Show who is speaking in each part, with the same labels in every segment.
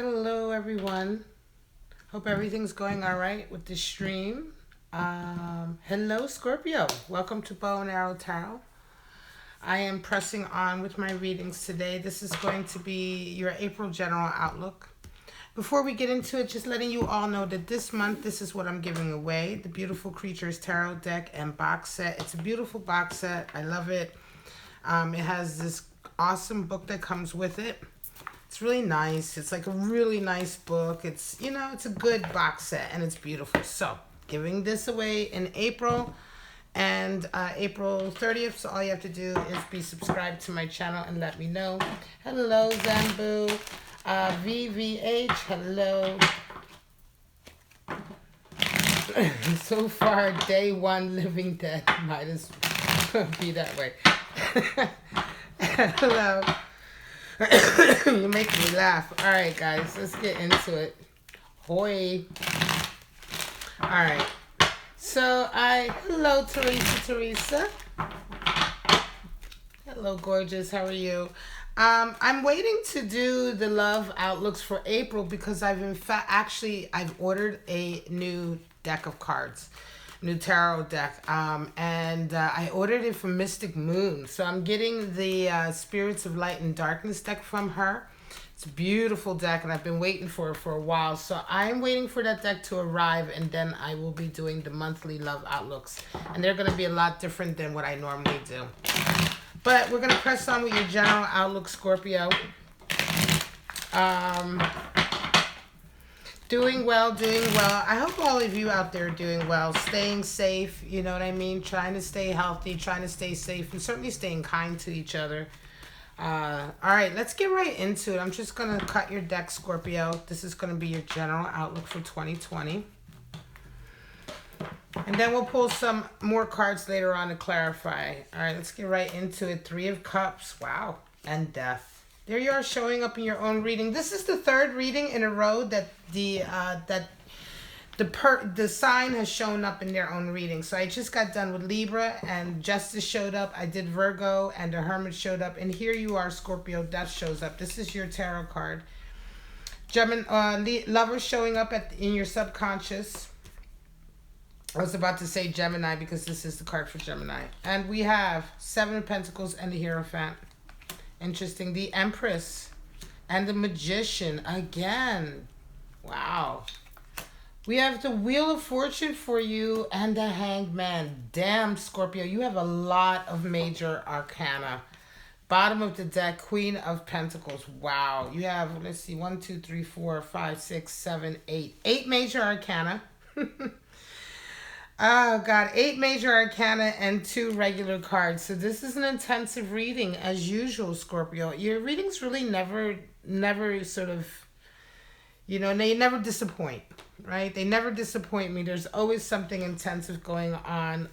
Speaker 1: Hello, everyone. Hope everything's going all right with the stream. Hello, Scorpio. Welcome to Bow and Arrow Tarot. I am pressing on with my readings today. This is going to be your April general outlook. Before we get into it, just letting you all know that this month, this is what I'm giving away. The Beautiful Creatures Tarot deck and box set. It's a beautiful box set. I love it. It has this awesome book that comes with it. It's really nice. It's like a really nice book. It's, it's a good box set and it's beautiful. So, giving this away in April and April 30th. So, all you have to do is be subscribed to my channel and let me know. Hello, Zambu. VVH, hello. So far, day one, living dead. Might as well be that way. Hello. You make me laugh. All right, guys, let's get into it. Hoi. All right. So hello, Teresa. Hello, gorgeous. How are you? I'm waiting to do the love outlooks for April because I've ordered a new deck of cards. New tarot deck, and I ordered it from Mystic Moon. So I'm getting the Spirits of Light and Darkness deck from her. It's a beautiful deck, and I've been waiting for it for a while. So I'm waiting for that deck to arrive, and then I will be doing the monthly love outlooks. And they're going to be a lot different than what I normally do. But we're going to press on with your general outlook, Scorpio. Doing well. I hope all of you out there are doing well, staying safe, you know what I mean? Trying to stay healthy, trying to stay safe, and certainly staying kind to each other. All right, let's get right into it. I'm just going to cut your deck, Scorpio. This is going to be your general outlook for 2020. And then we'll pull some more cards later on to clarify. All right, let's get right into it. Three of Cups. Wow. And Death. There you are, showing up in your own reading. This is the third reading in a row that the sign has shown up in their own reading. So I just got done with Libra, and Justice showed up. I did Virgo, and the Hermit showed up. And here you are, Scorpio. Death shows up. This is your tarot card. Lover showing up in your subconscious. I was about to say Gemini because this is the card for Gemini. And we have Seven of Pentacles and the Hierophant. Interesting. The Empress and the Magician again. Wow. We have the Wheel of Fortune for you and the Hanged Man. Damn, Scorpio, you have a lot of major arcana. Bottom of the deck, Queen of Pentacles. Wow. You have, let's see, 1, 2, 3, 4, 5, 6, 7, 8. 8 major arcana. Oh, God. 8 major arcana and 2 regular cards. So this is an intensive reading, as usual, Scorpio. Your readings really never sort of, they never disappoint, right? They never disappoint me. There's always something intensive going on.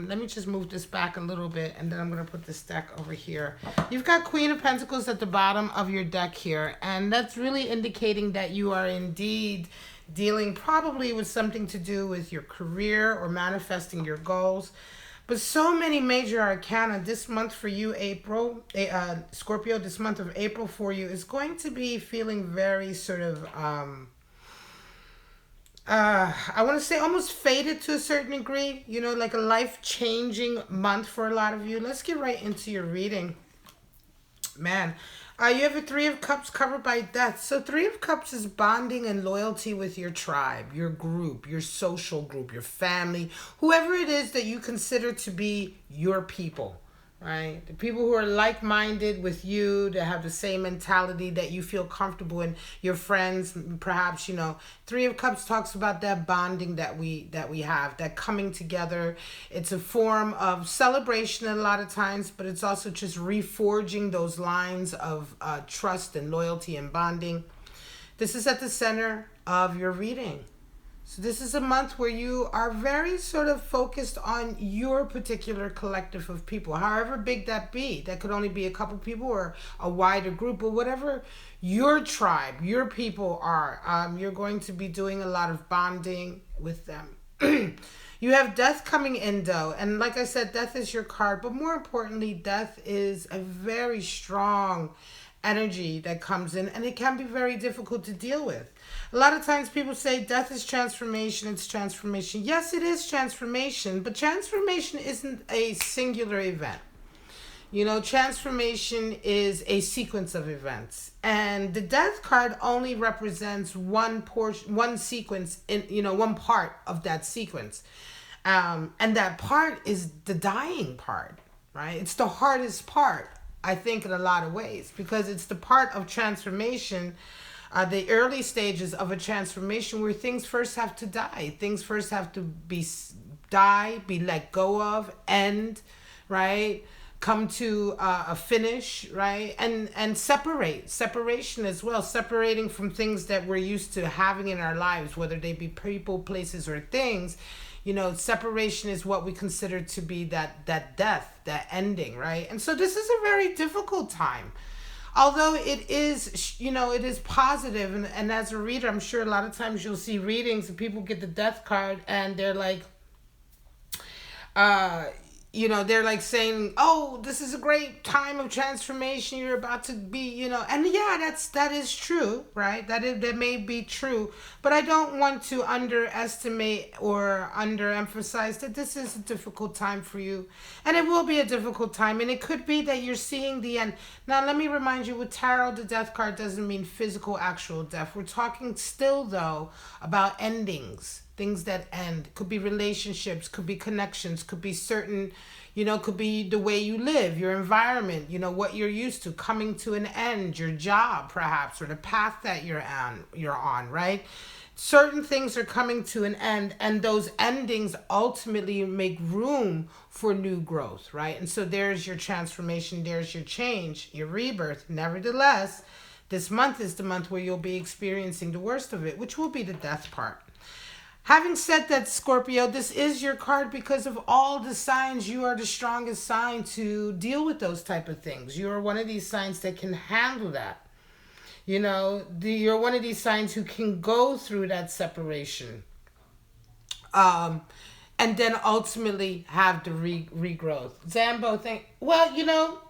Speaker 1: Let me just move this back a little bit, and then I'm going to put this deck over here. You've got Queen of Pentacles at the bottom of your deck here, and that's really indicating that you are indeed dealing probably with something to do with your career or manifesting your goals. But so many major arcana this month for you, Scorpio, this month of April for you is going to be feeling very sort of, I want to say almost faded to a certain degree, like a life-changing month for a lot of you. Let's get right into your reading. Man, you have a Three of Cups covered by Death. So Three of Cups is bonding and loyalty with your tribe, your group, your social group, your family, whoever it is that you consider to be your people, right? The people who are like-minded with you, that have the same mentality that you feel comfortable in, your friends, perhaps, Three of Cups talks about that bonding that we have, that coming together. It's a form of celebration a lot of times, but it's also just reforging those lines of trust and loyalty and bonding. This is at the center of your reading. So this is a month where you are very sort of focused on your particular collective of people, however big that be. That could only be a couple people or a wider group, or whatever your tribe, your people are. You're going to be doing a lot of bonding with them. You have Death coming in, though. And like I said, Death is your card. But more importantly, Death is a very strong energy that comes in, and it can be very difficult to deal with. A lot of times people say death is transformation, it's transformation. Yes, it is transformation, but transformation isn't a singular event. You know, transformation is a sequence of events. And the death card only represents one portion, one sequence, in, you know, one part of that sequence. And that part is the dying part, right? It's the hardest part, I think, in a lot of ways, because it's the part of transformation, the early stages of a transformation where things first have to die. Things first have to be let go of, end, right? Come to a finish, right? And separation as well, separating from things that we're used to having in our lives, whether they be people, places, or things. You know, separation is what we consider to be that death, that ending, right? And so this is a very difficult time. Although it is, you know, it is positive, and as a reader, I'm sure a lot of times you'll see readings and people get the death card and they're like, you know, they're like saying, oh, this is a great time of transformation. You're about to be, you know, and yeah, that is true, right? That may be true, but I don't want to underestimate or underemphasize that this is a difficult time for you, and it will be a difficult time, and it could be that you're seeing the end. Now, let me remind you, with tarot, the death card doesn't mean physical, actual death. We're talking still, though, about endings. Things that end. Could be relationships, could be connections, could be certain, you know, could be the way you live, your environment, you know, what you're used to, coming to an end, your job perhaps, or the path that you're on, right? Certain things are coming to an end, and those endings ultimately make room for new growth, right? And so there's your transformation, there's your change, your rebirth. Nevertheless, this month is the month where you'll be experiencing the worst of it, which will be the death part. Having said that, Scorpio, this is your card because of all the signs. You are the strongest sign to deal with those type of things. You are one of these signs that can handle that. You know, you're one of these signs who can go through that separation. And then ultimately have the regrowth. Zambo, well, you know...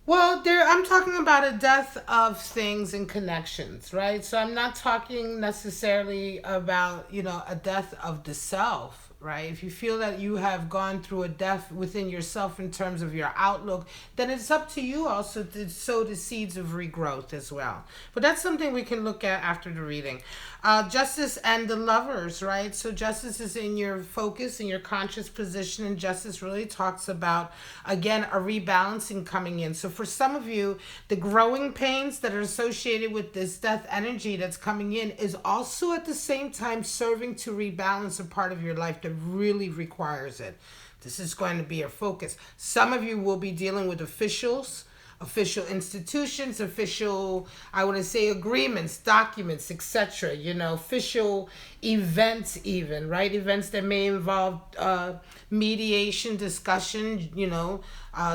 Speaker 1: Well, I'm talking about a death of things and connections, right? So I'm not talking necessarily about, you know, a death of the self, right? If you feel that you have gone through a death within yourself in terms of your outlook, then it's up to you also to sow the seeds of regrowth as well. But that's something we can look at after the reading. Justice and the Lovers, right? So justice is in your focus, in your conscious position, and justice really talks about, again, a rebalancing coming in. So for some of you, the growing pains that are associated with this death energy that's coming in is also at the same time serving to rebalance a part of your life that really requires it. This is going to be your focus. Some of you will be dealing with officials, official institutions, official, I want to say, agreements, documents, etc. You know, official events even, right? Events that may involve mediation, discussion, you know,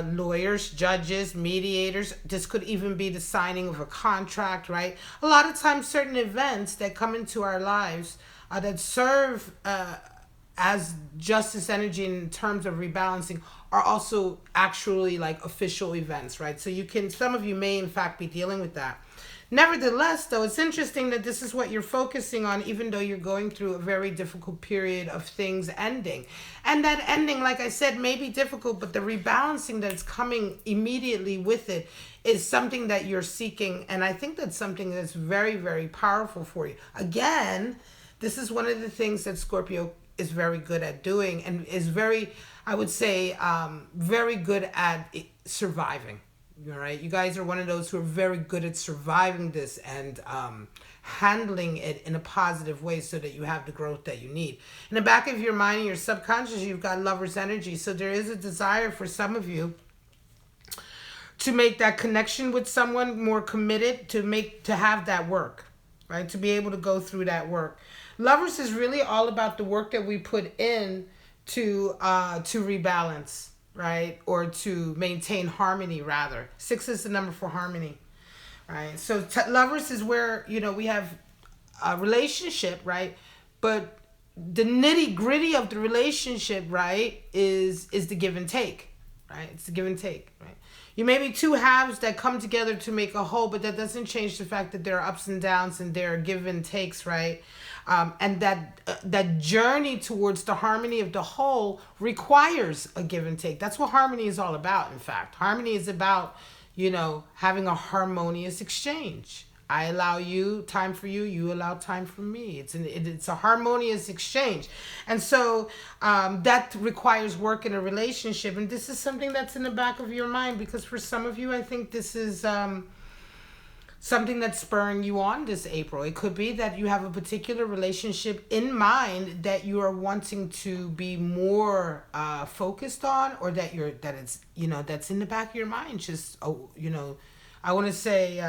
Speaker 1: lawyers, judges, mediators. This could even be the signing of a contract, right? A lot of times certain events that come into our lives that serve as justice energy in terms of rebalancing are also actually like official events, right? So some of you may in fact be dealing with that. Nevertheless, though, it's interesting that this is what you're focusing on, even though you're going through a very difficult period of things ending. And that ending, like I said, may be difficult, but the rebalancing that's coming immediately with it is something that you're seeking. And I think that's something that's very, very powerful for you. Again, this is one of the things that Scorpio is very good at doing, and is very, I would say, very good at surviving. All right, you guys are one of those who are very good at surviving this and handling it in a positive way so that you have the growth that you need. In the back of your mind and your subconscious, you've got Lover's energy. So there is a desire for some of you to make that connection with someone more committed, to have that work, right? To be able to go through that work. Lovers is really all about the work that we put in to rebalance, right? Or to maintain harmony, rather. 6 is the number for harmony, right? So Lovers is where, you know, we have a relationship, right? But the nitty gritty of the relationship, right, is the give and take, right? It's a give and take, right? You may be two halves that come together to make a whole, but that doesn't change the fact that there are ups and downs and there are give and takes, right? And that journey towards the harmony of the whole requires a give and take. That's what harmony is all about, in fact. Harmony is about, having a harmonious exchange. I allow you time for you. You allow time for me. It's a harmonious exchange, and so that requires work in a relationship. And this is something that's in the back of your mind, because for some of you, I think this is something that's spurring you on this April. It could be that you have a particular relationship in mind that you are wanting to be more focused on, or that it's that's in the back of your mind. Just I want to say.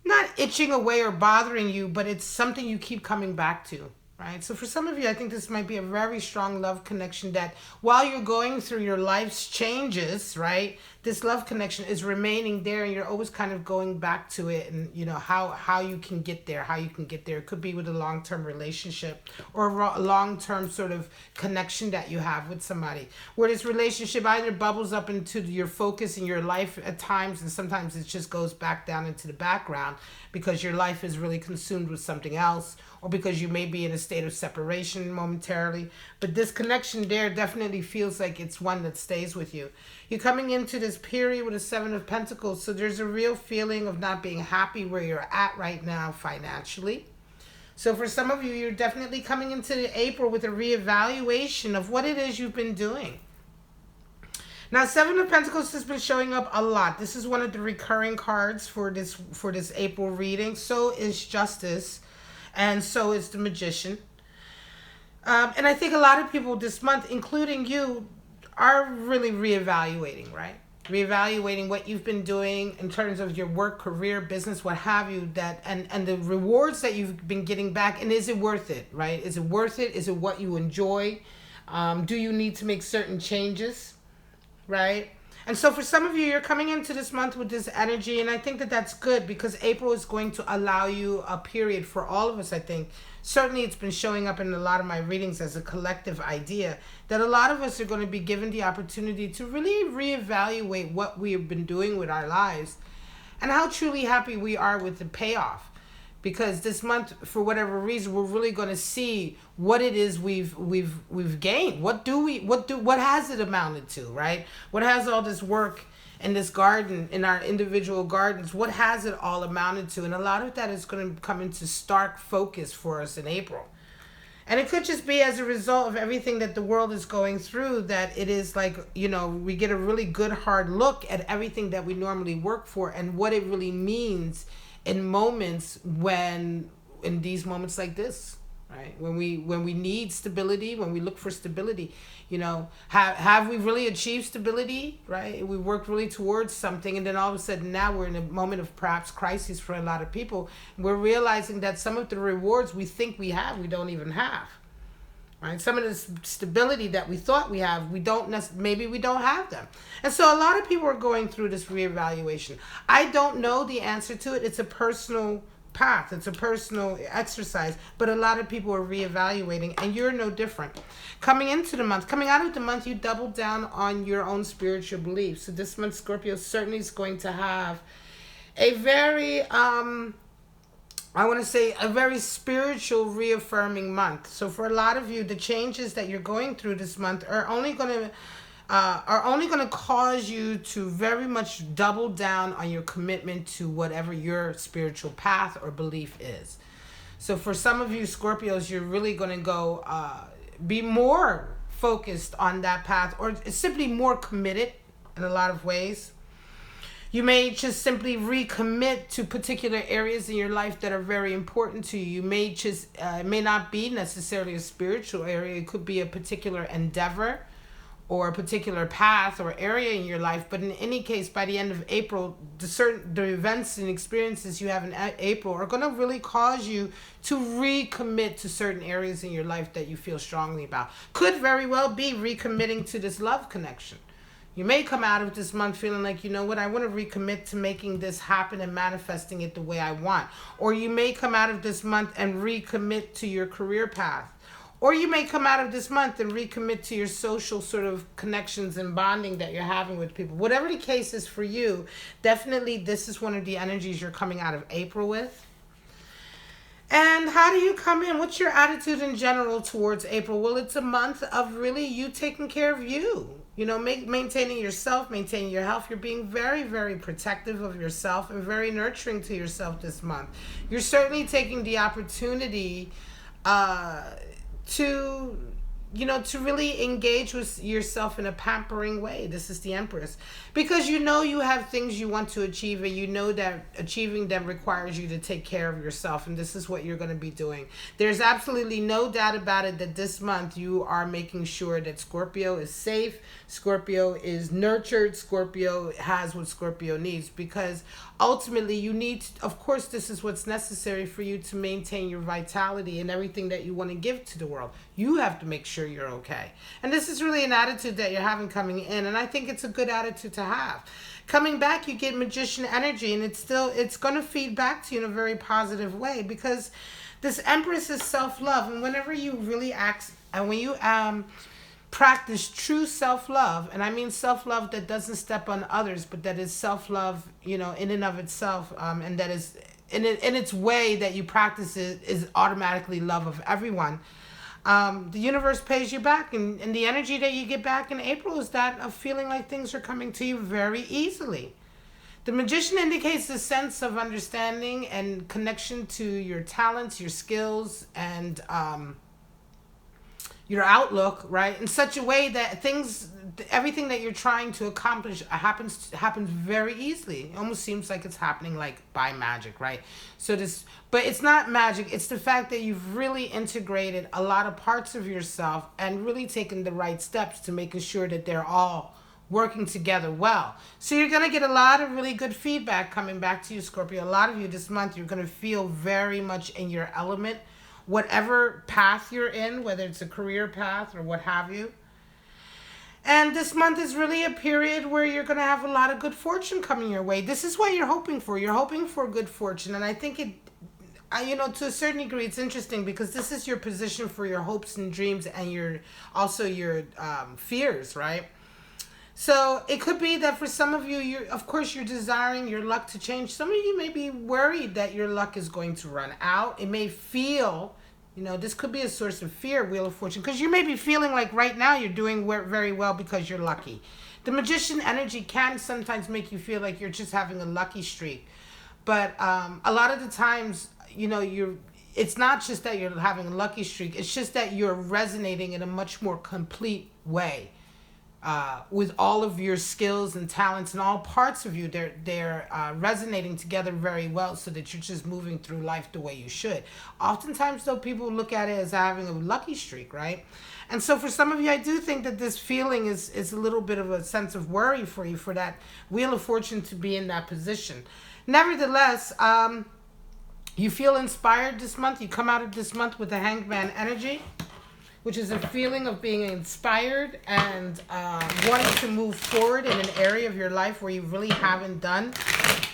Speaker 1: Not itching away or bothering you, but it's something you keep coming back to, right? So for some of you, I think this might be a very strong love connection that while you're going through your life's changes, right, this love connection is remaining there, and you're always kind of going back to it, and how you can get there, It could be with a long-term relationship or a long-term sort of connection that you have with somebody, where this relationship either bubbles up into your focus in your life at times, and sometimes it just goes back down into the background because your life is really consumed with something else, or because you may be in a state of separation momentarily. But this connection there definitely feels like it's one that stays with you. You're coming into this period with a Seven of Pentacles, so there's a real feeling of not being happy where you're at right now financially. So for some of you, you're definitely coming into April with a reevaluation of what it is you've been doing. Now, Seven of Pentacles has been showing up a lot. This is one of the recurring cards for this April reading. So is Justice, and so is the Magician. And I think a lot of people this month, including you, are really reevaluating, right? Reevaluating what you've been doing in terms of your work, career, business, what have you, and the rewards that you've been getting back. And is it worth it, right? Is it worth it? Is it what you enjoy? Do you need to make certain changes? Right? And so for some of you, you're coming into this month with this energy, and I think that that's good, because April is going to allow you a period for all of us, I think. Certainly it's been showing up in a lot of my readings as a collective idea that a lot of us are going to be given the opportunity to really reevaluate what we have been doing with our lives and how truly happy we are with the payoff. Because this month, for whatever reason, we're really going to see what it is we've gained. What has it amounted to, right? What has all this work in this garden, in our individual gardens, what has it all amounted to? And a lot of that is going to come into stark focus for us in April. And it could just be as a result of everything that the world is going through, that it is like, we get a really good hard look at everything that we normally work for and what it really means in these moments like this, right? When we need stability, when we look for stability, have we really achieved stability, right? We worked really towards something, and then all of a sudden now we're in a moment of perhaps crisis for a lot of people. We're realizing that some of the rewards we think we have, we don't even have. Right? Some of the stability that we thought we have, maybe we don't have them. And so a lot of people are going through this reevaluation. I don't know the answer to it. It's a personal path. It's a personal exercise. But a lot of people are reevaluating, and you're no different. Coming out of the month, you double down on your own spiritual beliefs. So this month, Scorpio certainly is going to have a very a very spiritual, reaffirming month. So for a lot of you, the changes that you're going through this month are only going to cause you to very much double down on your commitment to whatever your spiritual path or belief is. So for some of you Scorpios, you're really going to go be more focused on that path, or simply more committed in a lot of ways. You may just simply recommit to particular areas in your life that are very important to you. You may just, it may not be necessarily a spiritual area. It could be a particular endeavor or a particular path or area in your life. But in any case, by the end of April, the events and experiences you have in April are going to really cause you to recommit to certain areas in your life that you feel strongly about. Could very well be recommitting to this love connection. You may come out of this month feeling like, I want to recommit to making this happen and manifesting it the way I want. Or you may come out of this month and recommit to your career path. Or you may come out of this month and recommit to your social sort of connections and bonding that you're having with people. Whatever the case is for you, definitely this is one of the energies you're coming out of April with. And how do you come in? What's your attitude in general towards April? Well, it's a month of really you taking care of you. You know, maintaining yourself, maintaining your health. You're being very, very protective of yourself and very nurturing to yourself this month. You're certainly taking the opportunity to, you know, to really engage with yourself in a pampering way. This is the Empress. Because you know you have things you want to achieve, and you know that achieving them requires you to take care of yourself, and this is what you're going to be doing. There's absolutely no doubt about it that this month you are making sure that Scorpio is safe, Scorpio is nurtured, Scorpio has what Scorpio needs, because ultimately you need, of course, this is what's necessary for you to maintain your vitality and everything that you want to give to the world. You have to make sure you're okay. And this is really an attitude that you're having coming in, and I think it's a good attitude to have. Coming back, you get Magician energy, and it's going to feed back to you in a very positive way, because this Empress is self-love, and whenever you really act, and when you practice true self-love, and I mean self-love that doesn't step on others, but that is self-love, you know, in and of itself, and that is in its way that you practice it is automatically love of everyone. The universe pays you back, and the energy that you get back in April is that of feeling like things are coming to you very easily. The Magician indicates a sense of understanding and connection to your talents, your skills, and your outlook, right? In such a way that everything that you're trying to accomplish happens very easily. It almost seems like it's happening like by magic, right? But it's not magic. It's the fact that you've really integrated a lot of parts of yourself and really taken the right steps to making sure that they're all working together well. So you're going to get a lot of really good feedback coming back to you, Scorpio. A lot of you this month, you're going to feel very much in your element, whatever path you're in, whether it's a career path or what have you. And this month is really a period where you're going to have a lot of good fortune coming your way. This is what you're hoping for. You're hoping for good fortune. And I think you know, to a certain degree, it's interesting because this is your position for your hopes and dreams and your fears, right? So it could be that for some of you, of course, you're desiring your luck to change. Some of you may be worried that your luck is going to run out. It may feel, you know, this could be a source of fear, Wheel of Fortune, because you may be feeling like right now you're doing very well because you're lucky. The Magician energy can sometimes make you feel like you're just having a lucky streak. But a lot of the times, you know, it's not just that you're having a lucky streak. It's just that you're resonating in a much more complete way. With all of your skills and talents and all parts of you, they're resonating together very well, so that you're just moving through life the way you should. Oftentimes, though, people look at it as having a lucky streak, right? And so for some of you, I do think that this feeling is a little bit of a sense of worry for you, for that Wheel of Fortune to be in that position. Nevertheless, you feel inspired this month. You come out of this month with the Hangman energy, which is a feeling of being inspired and wanting to move forward in an area of your life where you really haven't done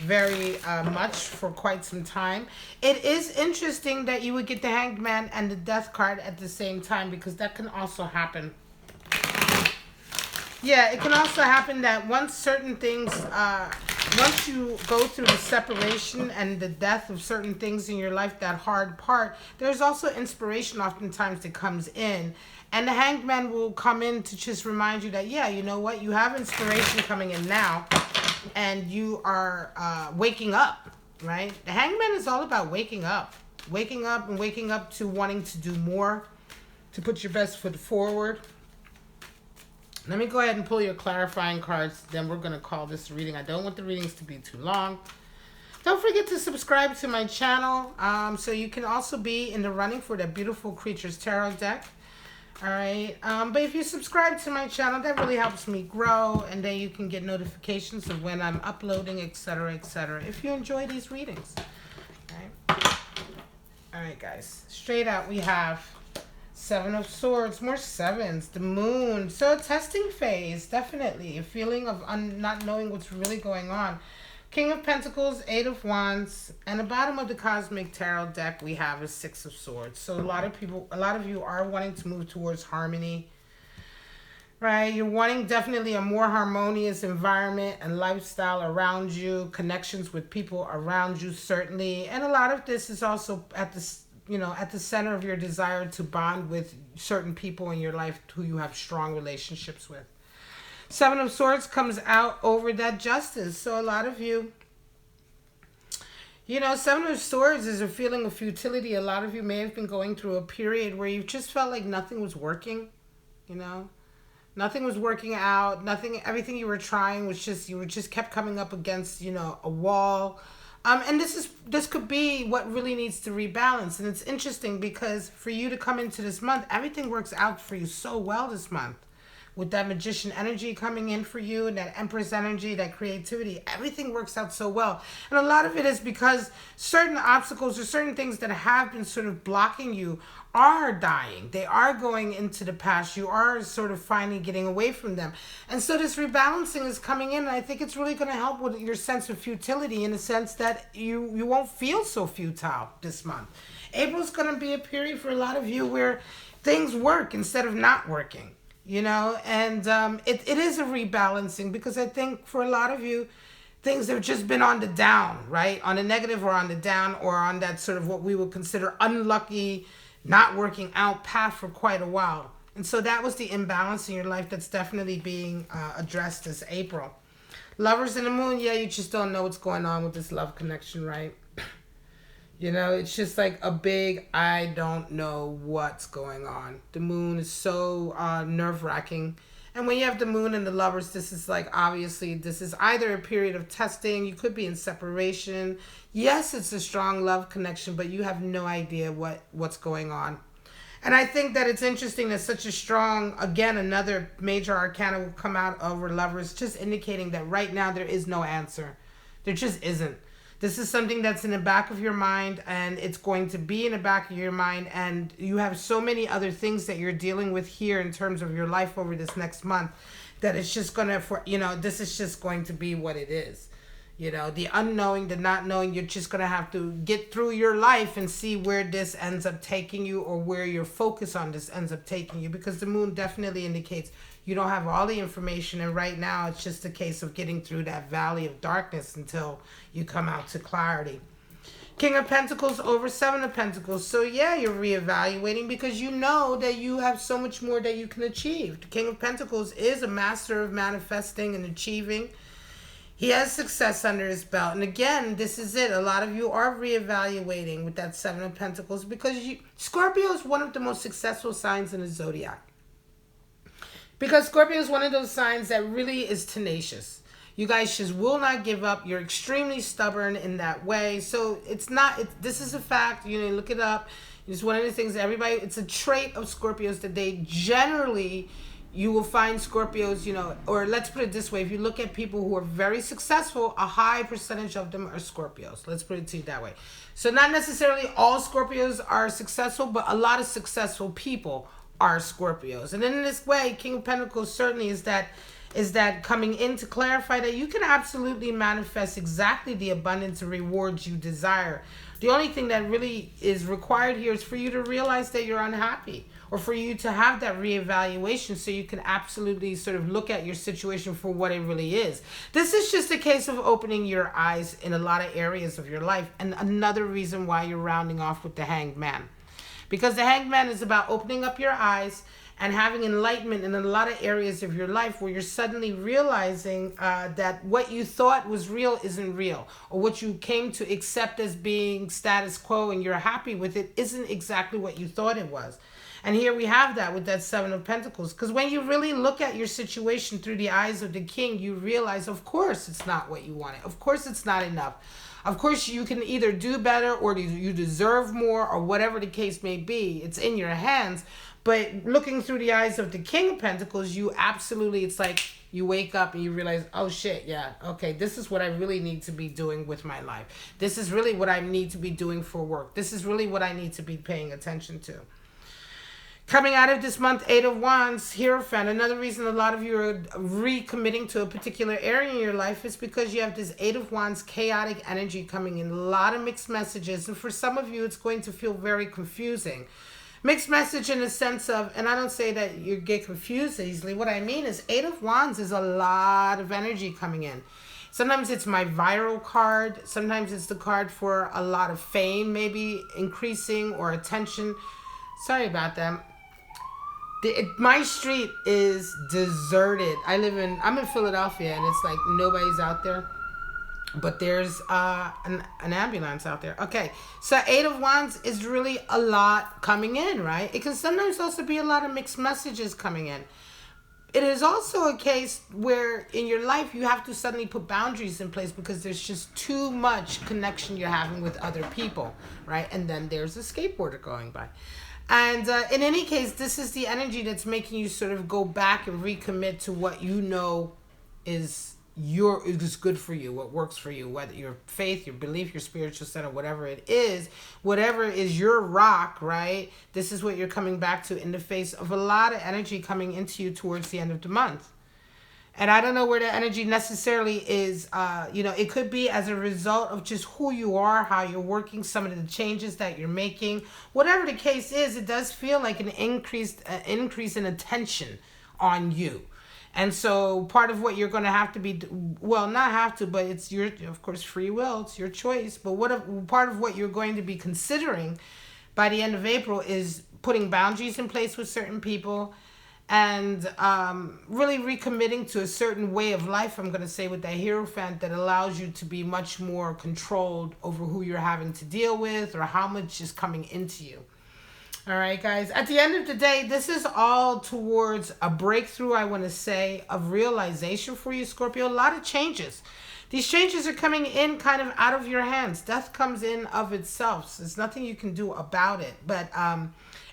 Speaker 1: very much for quite some time. It is interesting that you would get the Hanged Man and the Death card at the same time, because that can also happen. Yeah, it can also happen that once certain things, once you go through the separation and the death of certain things in your life, that hard part, there's also inspiration oftentimes that comes in. And the Hanged Man will come in to just remind you that, yeah, you know what, you have inspiration coming in now, and you are waking up, right? The Hanged Man is all about waking up and waking up to wanting to do more, to put your best foot forward. Let me go ahead and pull your clarifying cards, then we're going to call this reading. I don't want the readings to be too long. Don't forget to subscribe to my channel, so you can also be in the running for that beautiful Creatures Tarot deck. All right, but if you subscribe to my channel, that really helps me grow, and then you can get notifications of when I'm uploading, etc., etc., if you enjoy these readings. All right, guys, straight out we have Seven of Swords, more sevens, the Moon. So a testing phase, definitely. A feeling of not knowing what's really going on. King of Pentacles, Eight of Wands, and the bottom of the Cosmic Tarot deck we have is Six of Swords. So a lot of you are wanting to move towards harmony, right? You're wanting definitely a more harmonious environment and lifestyle around you, connections with people around you, certainly. And a lot of this is also at the center of your desire to bond with certain people in your life who you have strong relationships with. Seven of Swords comes out over that Justice. So a lot of you, Seven of Swords is a feeling of futility. A lot of you may have been going through a period where you just felt like nothing was working, Nothing was working out. Everything you were trying was you just kept coming up against, a wall. And this could be what really needs to rebalance. And it's interesting because for you to come into this month, everything works out for you so well this month. With that Magician energy coming in for you and that Empress energy, that creativity, everything works out so well. And a lot of it is because certain obstacles or certain things that have been sort of blocking you are dying. They are going into the past. You are sort of finally getting away from them. And so this rebalancing is coming in. And I think it's really going to help with your sense of futility in the sense that you won't feel so futile this month. April's going to be a period for a lot of you where things work instead of not working. And it is a rebalancing because I think for a lot of you, things have just been on the down, right? On the negative or on the down or on that sort of what we would consider unlucky, not working out path for quite a while. And so that was the imbalance in your life that's definitely being addressed this April. Lovers in the Moon, yeah, you just don't know what's going on with this love connection, right? It's just like a big, I don't know what's going on. The moon is so nerve-wracking. And when you have the moon and the lovers, this is like, obviously, this is either a period of testing. You could be in separation. Yes, it's a strong love connection, but you have no idea what's going on. And I think that it's interesting that such a strong, again, another major arcana will come out over lovers, just indicating that right now there is no answer. There just isn't. This is something that's in the back of your mind, and it's going to be in the back of your mind, and you have so many other things that you're dealing with here in terms of your life over this next month that it's just going to, this is just going to be what it is. The unknowing, the not knowing, you're just going to have to get through your life and see where this ends up taking you or where your focus on this ends up taking you, because the moon definitely indicates you don't have all the information, and right now it's just a case of getting through that valley of darkness until you come out to clarity. King of Pentacles over Seven of Pentacles. So yeah, you're reevaluating because you know that you have so much more that you can achieve. The King of Pentacles is a master of manifesting and achieving. He has success under his belt. And again, this is it. A lot of you are reevaluating with that Seven of Pentacles because Scorpio is one of the most successful signs in the zodiac. Because Scorpio is one of those signs that really is tenacious. You guys just will not give up. You're extremely stubborn in that way. So this is a fact. Look it up. It's one of the things it's a trait of Scorpios that they generally, you will find Scorpios, or let's put it this way. If you look at people who are very successful, a high percentage of them are Scorpios. Let's put it to you that way. So not necessarily all Scorpios are successful, but a lot of successful people are Scorpios. And in this way, King of Pentacles certainly is that coming in to clarify that you can absolutely manifest exactly the abundance and rewards you desire. The only thing that really is required here is for you to realize that you're unhappy, or for you to have that reevaluation so you can absolutely sort of look at your situation for what it really is. This is just a case of opening your eyes in a lot of areas of your life, and another reason why you're rounding off with the Hanged Man. Because the Hanged Man is about opening up your eyes and having enlightenment in a lot of areas of your life where you're suddenly realizing that what you thought was real isn't real, or what you came to accept as being status quo and you're happy with it isn't exactly what you thought it was. And here we have that with that Seven of Pentacles. Because when you really look at your situation through the eyes of the King, you realize, of course, it's not what you wanted. Of course, it's not enough. Of course, you can either do better or you deserve more, or whatever the case may be. It's in your hands. But looking through the eyes of the King of Pentacles, it's like you wake up and you realize, oh shit, yeah, okay, this is what I really need to be doing with my life. This is really what I need to be doing for work. This is really what I need to be paying attention to. Coming out of this month, Eight of Wands, Hierophant. Another reason a lot of you are recommitting to a particular area in your life is because you have this Eight of Wands chaotic energy coming in. A lot of mixed messages. And for some of you, it's going to feel very confusing. Mixed message in the sense of, and I don't say that you get confused easily. What I mean is Eight of Wands is a lot of energy coming in. Sometimes it's my viral card. Sometimes it's the card for a lot of fame, maybe increasing or attention. Sorry about that. My street is deserted. I'm in Philadelphia, and it's like nobody's out there. But there's an ambulance out there. Okay, so Eight of Wands is really a lot coming in, right? It can sometimes also be a lot of mixed messages coming in. It is also a case where in your life you have to suddenly put boundaries in place because there's just too much connection you're having with other people, right? And then there's a skateboarder going by. And in any case, this is the energy that's making you sort of go back and recommit to what you know is good for you, what works for you, whether your faith, your belief, your spiritual center, whatever is your rock, right? This is what you're coming back to in the face of a lot of energy coming into you towards the end of the month. And I don't know where the energy necessarily is. It could be as a result of just who you are, how you're working, some of the changes that you're making. Whatever the case is, it does feel like an increase in attention on you. And so part of what you're going to have to be, well, not have to, but it's your, of course, free will. It's your choice. But part of what you're going to be considering by the end of April is putting boundaries in place with certain people and really recommitting to a certain way of life, I'm going to say, with that Hierophant that allows you to be much more controlled over who you're having to deal with or how much is coming into you. All right, guys. At the end of the day, this is all towards a breakthrough, I want to say, of realization for you, Scorpio. A lot of changes. These changes are coming in kind of out of your hands. Death comes in of itself. So there's nothing you can do about it. But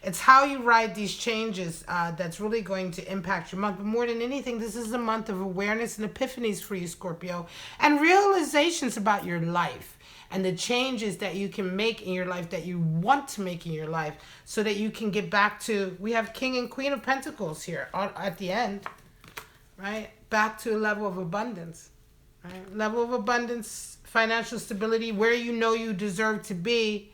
Speaker 1: it's how you ride these changes that's really going to impact your month. But more than anything, this is a month of awareness and epiphanies for you, Scorpio, and realizations about your life and the changes that you can make in your life, that you want to make in your life, so that you can get back to, we have King and Queen of Pentacles here at the end, right? Back to a level of abundance, right? Level of abundance, financial stability, where you know you deserve to be,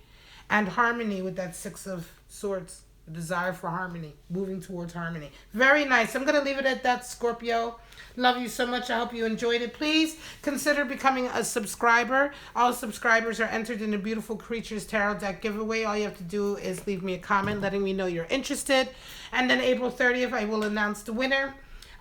Speaker 1: and harmony with that Six of Swords, the desire for harmony, moving towards harmony. Very nice. I'm going to leave it at that, Scorpio. Love you so much. I hope you enjoyed it. Please consider becoming a subscriber. All subscribers are entered in the Beautiful Creatures Tarot Deck giveaway. All you have to do is leave me a comment letting me know you're interested. And then April 30th, I will announce the winner.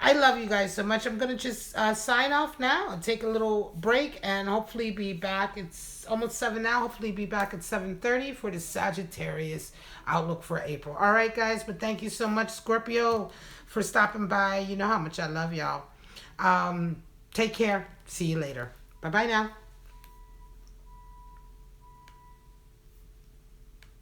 Speaker 1: I love you guys so much. I'm going to just sign off now and take a little break and hopefully be back. It's almost 7 now. Hopefully be back at 7:30 for the Sagittarius outlook for April. All right, guys. But thank you so much, Scorpio, for stopping by. You know how much I love y'all. Take care. See you later. Bye-bye now.